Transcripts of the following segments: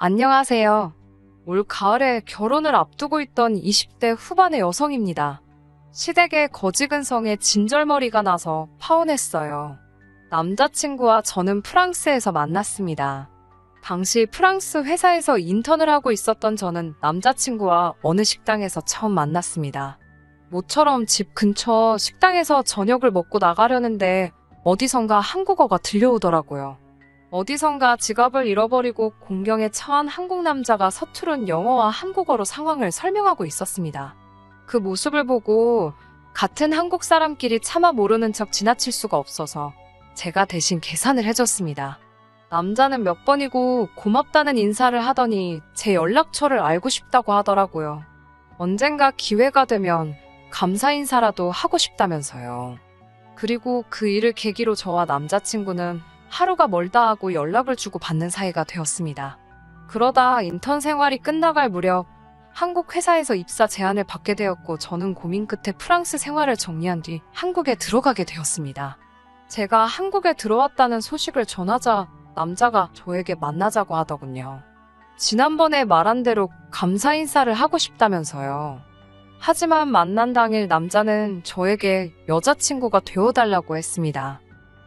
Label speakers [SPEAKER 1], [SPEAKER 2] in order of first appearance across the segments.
[SPEAKER 1] 안녕하세요. 올 가을에 결혼을 앞두고 있던 20대 후반의 여성입니다. 시댁의 거지근성에 진절머리가 나서 파혼했어요. 남자친구와 저는 프랑스에서 만났습니다. 당시 프랑스 회사에서 인턴을 하고 있었던 저는 남자친구와 어느 식당에서 처음 만났습니다. 모처럼 집 근처 식당에서 저녁을 먹고 나가려는데 어디선가 한국어가 들려오더라고요. 어디선가 지갑을 잃어버리고 공경에 처한 한국 남자가 서투른 영어와 한국어로 상황을 설명하고 있었습니다. 그 모습을 보고 같은 한국 사람끼리 차마 모르는 척 지나칠 수가 없어서 제가 대신 계산을 해줬습니다. 남자는 몇 번이고 고맙다는 인사를 하더니 제 연락처를 알고 싶다고 하더라고요. 언젠가 기회가 되면 감사 인사라도 하고 싶다면서요. 그리고 그 일을 계기로 저와 남자친구는 하루가 멀다 하고 연락을 주고 받는 사이가 되었습니다. 그러다 인턴 생활이 끝나갈 무렵 한국 회사에서 입사 제안을 받게 되었고 저는 고민 끝에 프랑스 생활을 정리한 뒤 한국에 들어가게 되었습니다. 제가 한국에 들어왔다는 소식을 전하자 남자가 저에게 만나자고 하더군요. 지난번에 말한 대로 감사 인사를 하고 싶다면서요. 하지만 만난 당일 남자는 저에게 여자친구가 되어달라고 했습니다.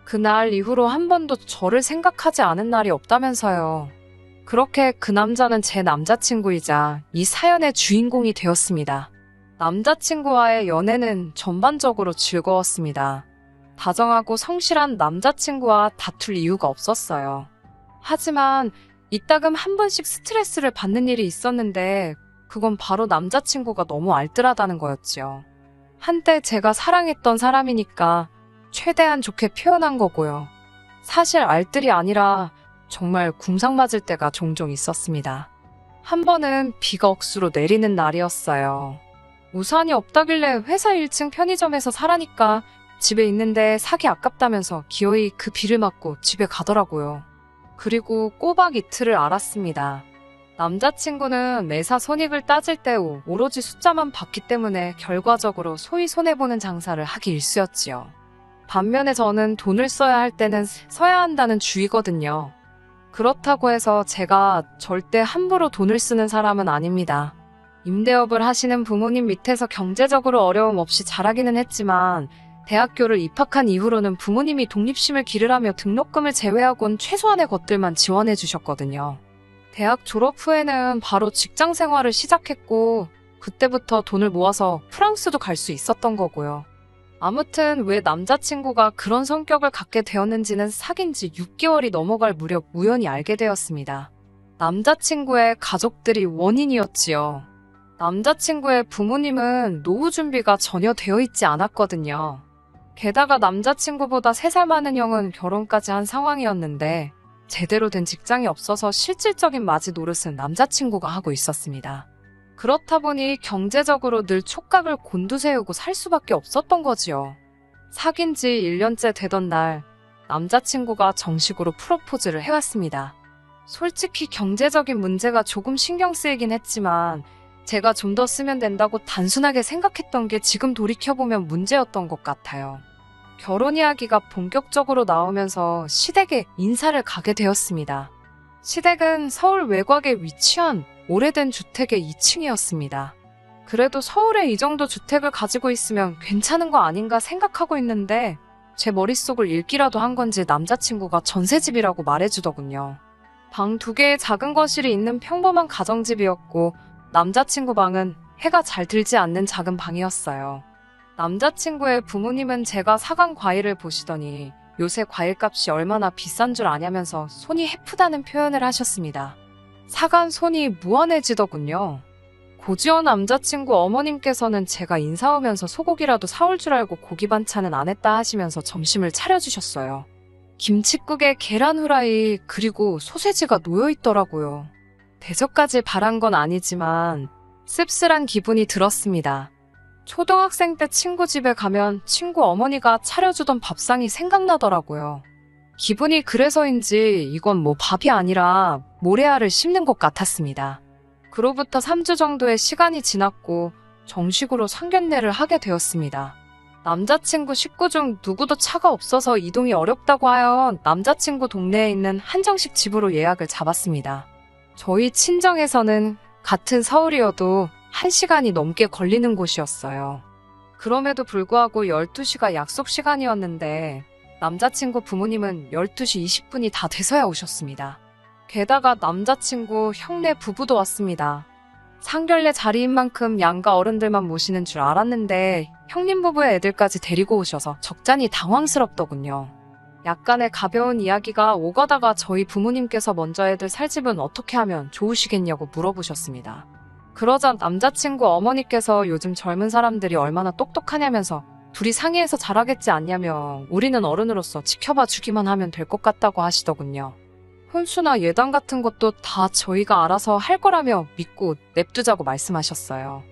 [SPEAKER 1] 그날 이후로 한 번도 저를 생각하지 않은 날이 없다면서요. 그렇게 그 남자는 제 남자친구이자 이 사연의 주인공이 되었습니다. 남자친구와의 연애는 전반적으로 즐거웠습니다. 다정하고 성실한 남자친구와 다툴 이유가 없었어요. 하지만 이따금 한 번씩 스트레스를 받는 일이 있었는데 그건 바로 남자친구가 너무 알뜰하다는 거였지요. 한때 제가 사랑했던 사람이니까 최대한 좋게 표현한 거고요. 사실 알뜰이 아니라 정말 궁상 맞을 때가 종종 있었습니다. 한 번은 비가 억수로 내리는 날이었어요. 우산이 없다길래 회사 1층 편의점에서 사라니까 집에 있는데 사기 아깝다면서 기어이 그 비를 맞고 집에 가더라고요. 그리고 꼬박 이틀을 알았습니다. 남자친구는 매사 손익을 따질 때 오로지 숫자만 봤기 때문에 결과적으로 소위 손해보는 장사를 하기 일쑤였지요. 반면에 저는 돈을 써야 할 때는 써야 한다는 주의거든요. 그렇다고 해서 제가 절대 함부로 돈을 쓰는 사람은 아닙니다. 임대업을 하시는 부모님 밑에서 경제적으로 어려움 없이 자라기는 했지만 대학교를 입학한 이후로는 부모님이 독립심을 기르라며 등록금을 제외하곤 최소한의 것들만 지원해 주셨거든요. 대학 졸업 후에는 바로 직장 생활을 시작했고 그때부터 돈을 모아서 프랑스도 갈 수 있었던 거고요. 아무튼 왜 남자친구가 그런 성격을 갖게 되었는지는 사귄 지 6개월이 넘어갈 무렵 우연히 알게 되었습니다. 남자친구의 가족들이 원인이었지요. 남자친구의 부모님은 노후 준비가 전혀 되어 있지 않았거든요. 게다가 남자친구보다 3살 많은 형은 결혼까지 한 상황이었는데 제대로 된 직장이 없어서 실질적인 맞이 노릇은 남자친구가 하고 있었습니다. 그렇다 보니 경제적으로 늘 촉각을 곤두세우고 살 수밖에 없었던 거지요. 사귄 지 1년째 되던 날 남자친구가 정식으로 프로포즈를 해왔습니다. 솔직히 경제적인 문제가 조금 신경 쓰이긴 했지만 제가 좀 더 쓰면 된다고 단순하게 생각했던 게 지금 돌이켜보면 문제였던 것 같아요. 결혼 이야기가 본격적으로 나오면서 시댁에 인사를 가게 되었습니다. 시댁은 서울 외곽에 위치한 오래된 주택의 2층이었습니다. 그래도 서울에 이 정도 주택을 가지고 있으면 괜찮은 거 아닌가 생각하고 있는데 제 머릿속을 읽기라도 한 건지 남자친구가 전셋집이라고 말해주더군요. 방 2개의 작은 거실이 있는 평범한 가정집이었고 남자친구 방은 해가 잘 들지 않는 작은 방이었어요. 남자친구의 부모님은 제가 사간 과일을 보시더니 요새 과일값이 얼마나 비싼 줄 아냐면서 손이 해프다는 표현을 하셨습니다. 사간 손이 무한해지더군요. 고지원 남자친구 어머님께서는 제가 인사 오면서 소고기라도 사올 줄 알고 고기 반찬은 안 했다 하시면서 점심을 차려주셨어요. 김칫국에 계란 후라이 그리고 소세지가 놓여있더라고요. 대접까지 바란 건 아니지만 씁쓸한 기분이 들었습니다. 초등학생 때 친구 집에 가면 친구 어머니가 차려주던 밥상이 생각나더라고요. 기분이 그래서인지 이건 뭐 밥이 아니라 모래알을 씹는 것 같았습니다. 그로부터 3주 정도의 시간이 지났고 정식으로 상견례를 하게 되었습니다. 남자친구 식구 중 누구도 차가 없어서 이동이 어렵다고 하여 남자친구 동네에 있는 한정식 집으로 예약을 잡았습니다. 저희 친정에서는 같은 서울이어도 1시간이 넘게 걸리는 곳이었어요. 그럼에도 불구하고 12시가 약속 시간이었는데 남자친구 부모님은 12시 20분이 다 돼서야 오셨습니다. 게다가 남자친구 형네 부부도 왔습니다. 상견례 자리인 만큼 양가 어른들만 모시는 줄 알았는데 형님 부부의 애들까지 데리고 오셔서 적잖이 당황스럽더군요. 약간의 가벼운 이야기가 오가다가 저희 부모님께서 먼저 애들 살 집은 어떻게 하면 좋으시겠냐고 물어보셨습니다. 그러자 남자친구 어머니께서 요즘 젊은 사람들이 얼마나 똑똑하냐면서 둘이 상의해서 잘하겠지 않냐며 우리는 어른으로서 지켜봐 주기만 하면 될 것 같다고 하시더군요. 혼수나 예단 같은 것도 다 저희가 알아서 할 거라며 믿고 냅두자고 말씀하셨어요.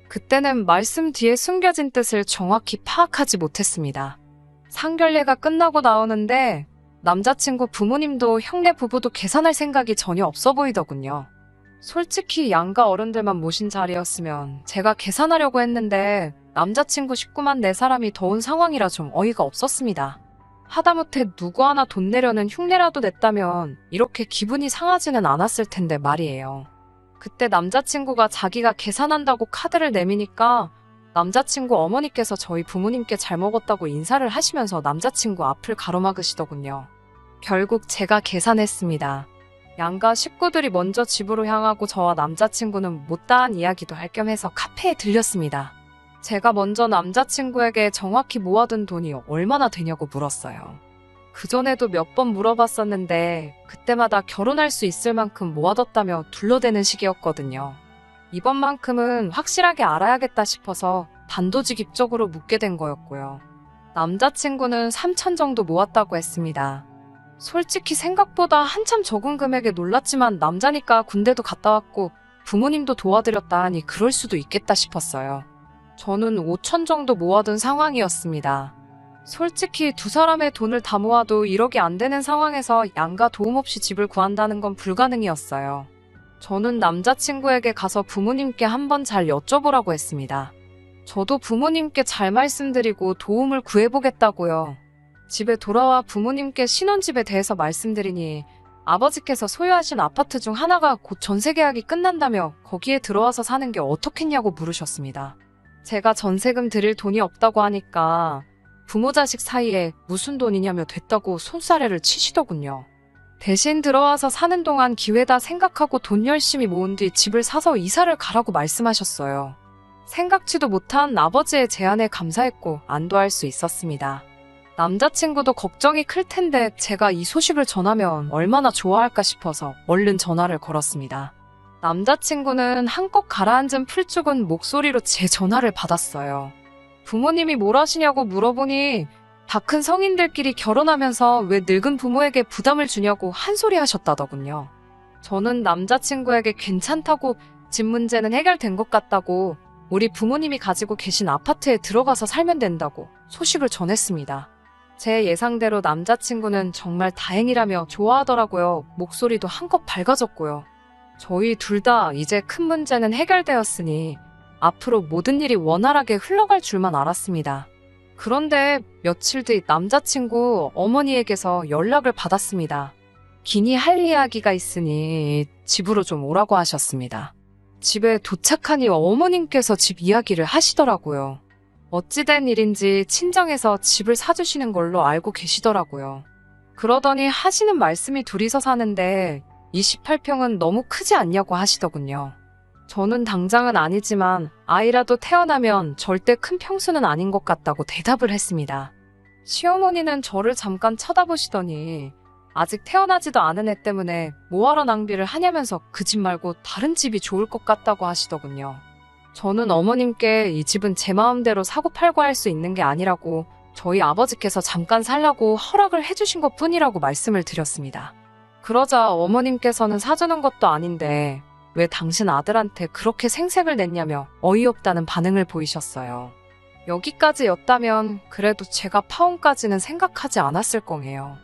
[SPEAKER 1] 그때는 말씀 뒤에 숨겨진 뜻을 정확히 파악하지 못했습니다. 상견례가 끝나고 나오는데 남자친구 부모님도 형네 부부도 계산할 생각이 전혀 없어 보이더군요. 솔직히 양가 어른들만 모신 자리였으면 제가 계산하려고 했는데 남자친구 식구만 4사람이 더 온 상황이라 좀 어이가 없었습니다. 하다못해 누구 하나 돈 내려는 흉내라도 냈다면 이렇게 기분이 상하지는 않았을 텐데 말이에요. 그때 남자친구가 자기가 계산한다고 카드를 내미니까 남자친구 어머니께서 저희 부모님께 잘 먹었다고 인사를 하시면서 남자친구 앞을 가로막으시더군요. 결국 제가 계산했습니다. 양가 식구들이 먼저 집으로 향하고 저와 남자친구는 못다한 이야기도 할 겸 해서 카페에 들렸습니다. 제가 먼저 남자친구에게 정확히 모아둔 돈이 얼마나 되냐고 물었어요. 그전에도 몇 번 물어봤었는데 그때마다 결혼할 수 있을 만큼 모아뒀다며 둘러대는 식이었거든요. 이번만큼은 확실하게 알아야겠다 싶어서 단도직입적으로 묻게 된 거였고요. 남자친구는 3천 정도 모았다고 했습니다. 솔직히 생각보다 한참 적은 금액에 놀랐지만 남자니까 군대도 갔다 왔고 부모님도 도와드렸다 하니 그럴 수도 있겠다 싶었어요. 저는 5천 정도 모아둔 상황이었습니다. 솔직히 2사람의 돈을 다 모아도 1억이 안 되는 상황에서 양가 도움 없이 집을 구한다는 건 불가능이었어요. 저는 남자친구에게 가서 부모님께 한번 잘 여쭤보라고 했습니다. 저도 부모님께 잘 말씀드리고 도움을 구해보겠다고요. 집에 돌아와 부모님께 신혼집에 대해서 말씀드리니 아버지께서 소유하신 아파트 중 하나가 곧 전세 계약이 끝난다며 거기에 들어와서 사는 게 어떻겠냐고 물으셨습니다. 제가 전세금 드릴 돈이 없다고 하니까 부모 자식 사이에 무슨 돈이냐며 됐다고 손사래를 치시더군요. 대신 들어와서 사는 동안 기회다 생각하고 돈 열심히 모은 뒤 집을 사서 이사를 가라고 말씀하셨어요. 생각지도 못한 아버지의 제안에 감사했고 안도할 수 있었습니다. 남자친구도 걱정이 클 텐데 제가 이 소식을 전하면 얼마나 좋아할까 싶어서 얼른 전화를 걸었습니다. 남자친구는 한껏 가라앉은 풀죽은 목소리로 제 전화를 받았어요. 부모님이 뭘 하시냐고 물어보니 다 큰 성인들끼리 결혼하면서 왜 늙은 부모에게 부담을 주냐고 한 소리 하셨다더군요. 저는 남자친구에게 괜찮다고 집 문제는 해결된 것 같다고 우리 부모님이 가지고 계신 아파트에 들어가서 살면 된다고 소식을 전했습니다. 제 예상대로 남자친구는 정말 다행이라며 좋아하더라고요. 목소리도 한껏 밝아졌고요. 저희 둘 다 이제 큰 문제는 해결되었으니 앞으로 모든 일이 원활하게 흘러갈 줄만 알았습니다. 그런데 며칠 뒤 남자친구 어머니에게서 연락을 받았습니다. 긴히 할 이야기가 있으니 집으로 좀 오라고 하셨습니다. 집에 도착하니 어머님께서 집 이야기를 하시더라고요. 어찌된 일인지 친정에서 집을 사주시는 걸로 알고 계시더라고요. 그러더니 하시는 말씀이 둘이서 사는데 28평은 너무 크지 않냐고 하시더군요. 저는 당장은 아니지만 아이라도 태어나면 절대 큰 평수는 아닌 것 같다고 대답을 했습니다. 시어머니는 저를 잠깐 쳐다보시더니 아직 태어나지도 않은 애 때문에 뭐하러 낭비를 하냐면서 그 집 말고 다른 집이 좋을 것 같다고 하시더군요. 저는 어머님께 이 집은 제 마음대로 사고 팔고 할 수 있는 게 아니라고 저희 아버지께서 잠깐 살라고 허락을 해주신 것 뿐이라고 말씀을 드렸습니다. 그러자 어머님께서는 사주는 것도 아닌데 왜 당신 아들한테 그렇게 생색을 냈냐며 어이없다는 반응을 보이셨어요. 여기까지였다면 그래도 제가 파혼까지는 생각하지 않았을 거예요.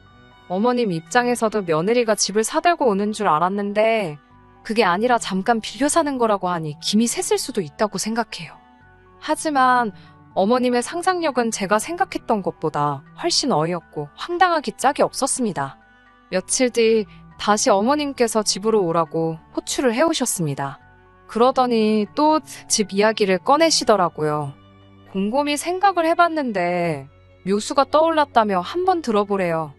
[SPEAKER 1] 어머님 입장에서도 며느리가 집을 사들고 오는 줄 알았는데 그게 아니라 잠깐 빌려 사는 거라고 하니 김이 샜을 수도 있다고 생각해요. 하지만 어머님의 상상력은 제가 생각했던 것보다 훨씬 어이없고 황당하기 짝이 없었습니다. 며칠 뒤 다시 어머님께서 집으로 오라고 호출을 해오셨습니다. 그러더니 또 집 이야기를 꺼내시더라고요. 곰곰이 생각을 해봤는데 묘수가 떠올랐다며 한번 들어보래요.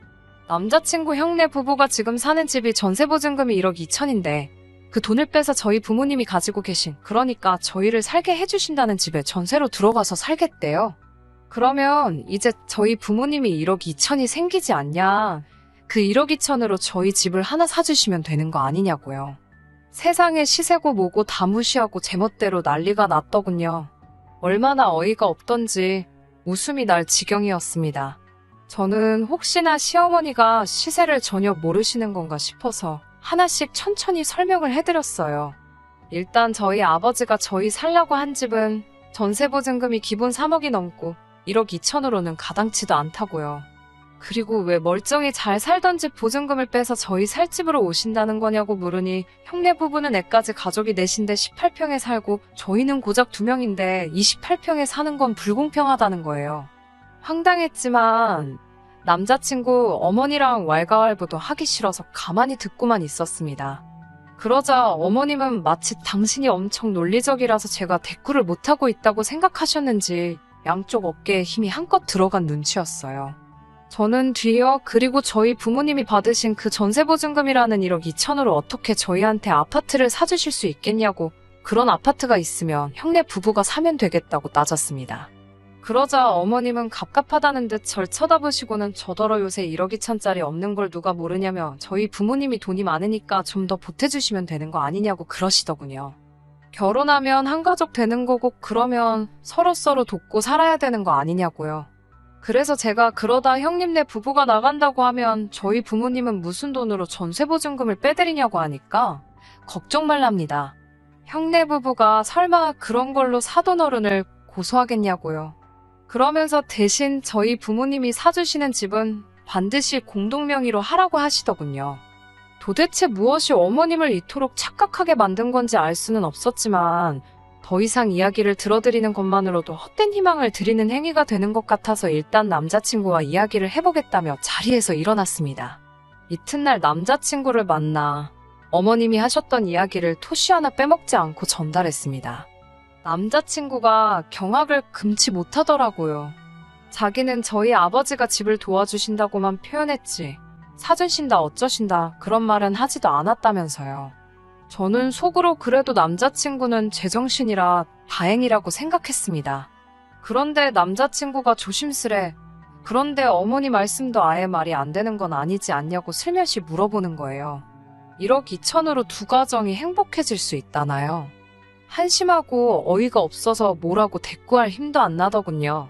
[SPEAKER 1] 남자친구 형네 부부가 지금 사는 집이 전세보증금이 1억 2천인데 그 돈을 빼서 저희 부모님이 가지고 계신, 그러니까 저희를 살게 해주신다는 집에 전세로 들어가서 살겠대요. 그러면 이제 저희 부모님이 1억 2천이 생기지 않냐. 그 1억 2천으로 저희 집을 하나 사주시면 되는 거 아니냐고요. 세상에 시세고 뭐고 다 무시하고 제멋대로 난리가 났더군요. 얼마나 어이가 없던지 웃음이 날 지경이었습니다. 저는 혹시나 시어머니가 시세를 전혀 모르시는 건가 싶어서 하나씩 천천히 설명을 해드렸어요. 일단 저희 아버지가 저희 살려고 한 집은 전세보증금이 기본 3억이 넘고 1억 2천으로는 가당치도 않다고요. 그리고 왜 멀쩡히 잘 살던 집 보증금을 빼서 저희 살 집으로 오신다는 거냐고 물으니 형네 부부는 애까지 가족이 넷인데 18평에 살고 저희는 고작 2명인데 28평에 사는 건 불공평하다는 거예요. 황당했지만 남자친구 어머니랑 왈가왈부도 하기 싫어서 가만히 듣고만 있었습니다. 그러자 어머님은 마치 당신이 엄청 논리적이라서 제가 대꾸를 못하고 있다고 생각하셨는지 양쪽 어깨에 힘이 한껏 들어간 눈치였어요. 저는 뒤이어 그리고 저희 부모님이 받으신 그 전세보증금이라는 1억 2천으로 어떻게 저희한테 아파트를 사주실 수 있겠냐고, 그런 아파트가 있으면 형네 부부가 사면 되겠다고 따졌습니다. 그러자 어머님은 갑갑하다는 듯 절 쳐다보시고는 저더러 요새 1억 2천짜리 없는 걸 누가 모르냐며 저희 부모님이 돈이 많으니까 좀 더 보태주시면 되는 거 아니냐고 그러시더군요. 결혼하면 한 가족 되는 거고 그러면 서로서로 돕고 살아야 되는 거 아니냐고요. 그래서 제가 그러다 형님네 부부가 나간다고 하면 저희 부모님은 무슨 돈으로 전세보증금을 빼드리냐고 하니까 걱정 말랍니다. 형네 부부가 설마 그런 걸로 사돈어른을 고소하겠냐고요. 그러면서 대신 저희 부모님이 사주시는 집은 반드시 공동명의로 하라고 하시더군요. 도대체 무엇이 어머님을 이토록 착각하게 만든 건지 알 수는 없었지만 더 이상 이야기를 들어드리는 것만으로도 헛된 희망을 드리는 행위가 되는 것 같아서 일단 남자친구와 이야기를 해보겠다며 자리에서 일어났습니다. 이튿날 남자친구를 만나 어머님이 하셨던 이야기를 토시 하나 빼먹지 않고 전달했습니다. 남자친구가 경악을 금치 못하더라고요. 자기는 저희 아버지가 집을 도와주신다고만 표현했지 사주신다 어쩌신다 그런 말은 하지도 않았다면서요. 저는 속으로 그래도 남자친구는 제정신이라 다행이라고 생각했습니다. 그런데 남자친구가 조심스레 그런데 어머니 말씀도 아예 말이 안 되는 건 아니지 않냐고 슬며시 물어보는 거예요. 1억 2천으로 두 가정이 행복해질 수 있다나요? 한심하고 어이가 없어서 뭐라고 대꾸할 힘도 안 나더군요.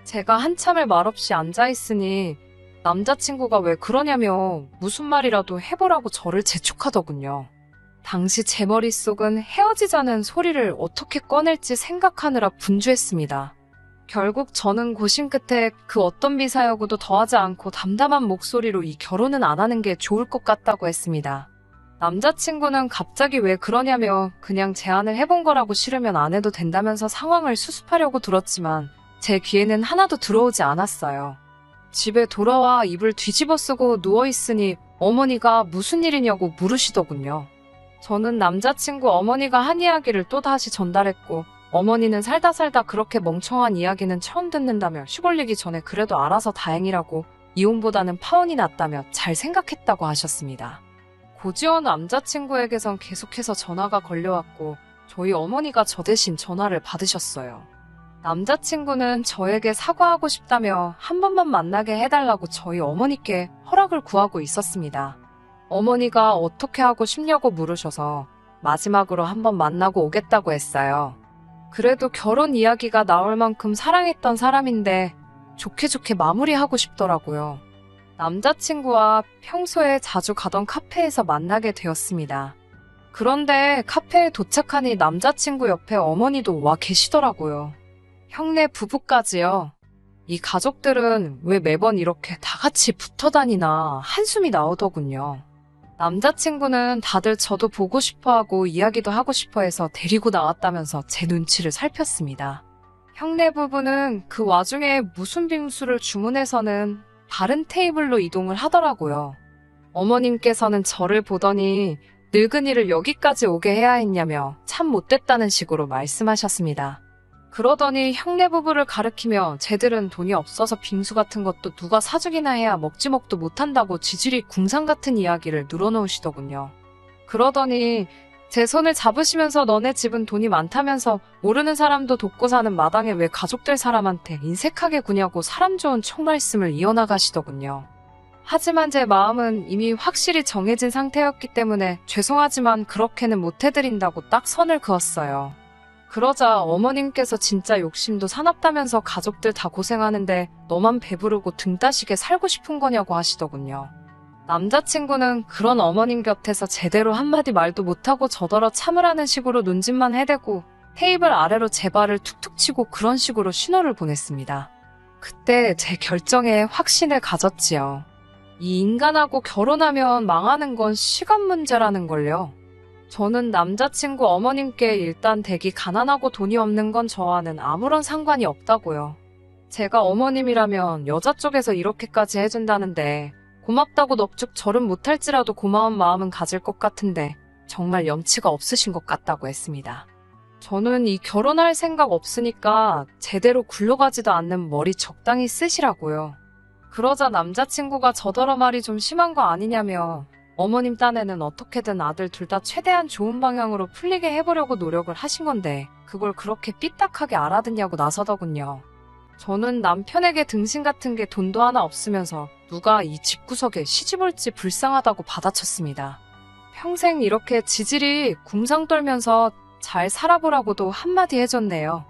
[SPEAKER 1] 제가 한참을 말없이 앉아있으니 남자친구가 왜 그러냐며 무슨 말이라도 해보라고 저를 재촉하더군요. 당시 제 머릿속은 헤어지자는 소리를 어떻게 꺼낼지 생각하느라 분주했습니다. 결국 저는 고심 끝에 그 어떤 미사여구도 더하지 않고 담담한 목소리로 이 결혼은 안 하는 게 좋을 것 같다고 했습니다. 남자친구는 갑자기 왜 그러냐며 그냥 제안을 해본 거라고 싫으면 안 해도 된다면서 상황을 수습하려고 들었지만 제 귀에는 하나도 들어오지 않았어요. 집에 돌아와 이불 뒤집어 쓰고 누워있으니 어머니가 무슨 일이냐고 물으시더군요. 저는 남자친구 어머니가 한 이야기를 또다시 전달했고 어머니는 살다 그렇게 멍청한 이야기는 처음 듣는다며 시골리기 전에 그래도 알아서 다행이라고 이혼보다는 파혼이 낫다며 잘 생각했다고 하셨습니다. 고지원 남자친구에게선 계속해서 전화가 걸려왔고 저희 어머니가 저 대신 전화를 받으셨어요. 남자친구는 저에게 사과하고 싶다며 한 번만 만나게 해달라고 저희 어머니께 허락을 구하고 있었습니다. 어머니가 어떻게 하고 싶냐고 물으셔서 마지막으로 한번 만나고 오겠다고 했어요. 그래도 결혼 이야기가 나올 만큼 사랑했던 사람인데 좋게 마무리하고 싶더라고요. 남자친구와 평소에 자주 가던 카페에서 만나게 되었습니다. 그런데 카페에 도착하니 남자친구 옆에 어머니도 와 계시더라고요. 형네 부부까지요. 이 가족들은 왜 매번 이렇게 다 같이 붙어 다니나 한숨이 나오더군요. 남자친구는 다들 저도 보고 싶어하고 이야기도 하고 싶어해서 데리고 나왔다면서 제 눈치를 살폈습니다. 형네 부부는 그 와중에 무슨 빙수를 주문해서는 다른 테이블로 이동을 하더라고요. 어머님께서는 저를 보더니 늙은이를 여기까지 오게 해야 했냐며 참 못됐다는 식으로 말씀하셨습니다. 그러더니 형네 부부를 가리키며 쟤들은 돈이 없어서 빙수 같은 것도 누가 사주기나 해야 먹지먹도 못한다고 지질이 궁상 같은 이야기를 늘어놓으시더군요. 그러더니 제 손을 잡으시면서 너네 집은 돈이 많다면서 모르는 사람도 돕고 사는 마당에 왜 가족들 사람한테 인색하게 구냐고 사람 좋은 총말씀을 이어나가시더군요. 하지만 제 마음은 이미 확실히 정해진 상태였기 때문에 죄송하지만 그렇게는 못해드린다고 딱 선을 그었어요. 그러자 어머님께서 진짜 욕심도 사납다면서 가족들 다 고생하는데 너만 배부르고 등 따시게 살고 싶은 거냐고 하시더군요. 남자친구는 그런 어머님 곁에서 제대로 한마디 말도 못하고 저더러 참으라는 식으로 눈짓만 해대고 테이블 아래로 제 발을 툭툭 치고 그런 식으로 신호를 보냈습니다. 그때 제 결정에 확신을 가졌지요. 이 인간하고 결혼하면 망하는 건 시간 문제라는 걸요. 저는 남자친구 어머님께 일단 댁이 가난하고 돈이 없는 건 저와는 아무런 상관이 없다고요. 제가 어머님이라면 여자 쪽에서 이렇게까지 해준다는데 고맙다고 넙죽 절은 못할지라도 고마운 마음은 가질 것 같은데 정말 염치가 없으신 것 같다고 했습니다. 저는 이 결혼할 생각 없으니까 제대로 굴러가지도 않는 머리 적당히 쓰시라고요. 그러자 남자친구가 저더러 말이 좀 심한 거 아니냐며 어머님 딴에는 어떻게든 아들 둘 다 최대한 좋은 방향으로 풀리게 해보려고 노력을 하신 건데 그걸 그렇게 삐딱하게 알아듣냐고 나서더군요. 저는 남편에게 등신 같은 게 돈도 하나 없으면서 누가 이 집구석에 시집 올지 불쌍하다고 받아쳤습니다. 평생 이렇게 지질이 궁상 떨면서 잘 살아보라고도 한마디 해줬네요.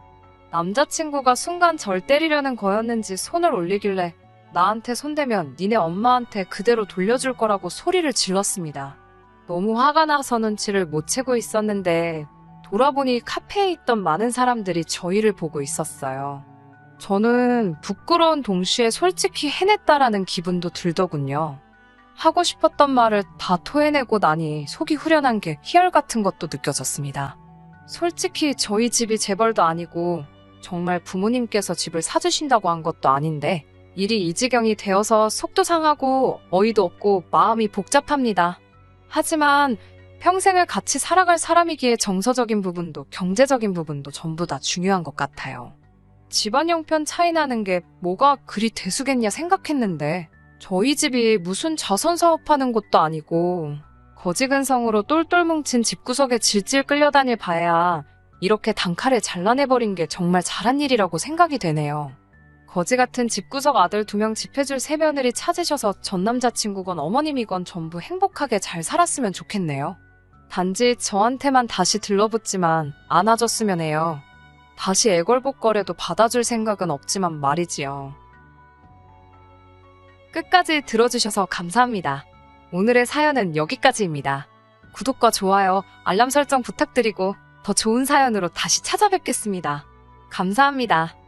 [SPEAKER 1] 남자친구가 순간 절 때리려는 거였는지 손을 올리길래 나한테 손대면 니네 엄마한테 그대로 돌려줄 거라고 소리를 질렀습니다. 너무 화가 나서 눈치를 못 채고 있었는데 돌아보니 카페에 있던 많은 사람들이 저희를 보고 있었어요. 저는 부끄러운 동시에 솔직히 해냈다라는 기분도 들더군요. 하고 싶었던 말을 다 토해내고 나니 속이 후련한 게 희열 같은 것도 느껴졌습니다. 솔직히 저희 집이 재벌도 아니고 정말 부모님께서 집을 사주신다고 한 것도 아닌데 일이 이 지경이 되어서 속도 상하고 어이도 없고 마음이 복잡합니다. 하지만 평생을 같이 살아갈 사람이기에 정서적인 부분도 경제적인 부분도 전부 다 중요한 것 같아요. 집안 형편 차이 나는 게 뭐가 그리 대수겠냐 생각했는데 저희 집이 무슨 자선 사업하는 것도 아니고 거지근성으로 똘똘 뭉친 집구석에 질질 끌려다닐 바에야 이렇게 단칼에 잘라내버린 게 정말 잘한 일이라고 생각이 되네요. 거지 같은 집구석 아들 2명 집해줄 새며느리 찾으셔서 전 남자친구건 어머님이건 전부 행복하게 잘 살았으면 좋겠네요. 단지 저한테만 다시 들러붙지만 안아줬으면 해요. 다시 애걸복걸해도 받아줄 생각은 없지만 말이지요. 끝까지 들어주셔서 감사합니다. 오늘의 사연은 여기까지입니다. 구독과 좋아요, 알람 설정 부탁드리고 더 좋은 사연으로 다시 찾아뵙겠습니다. 감사합니다.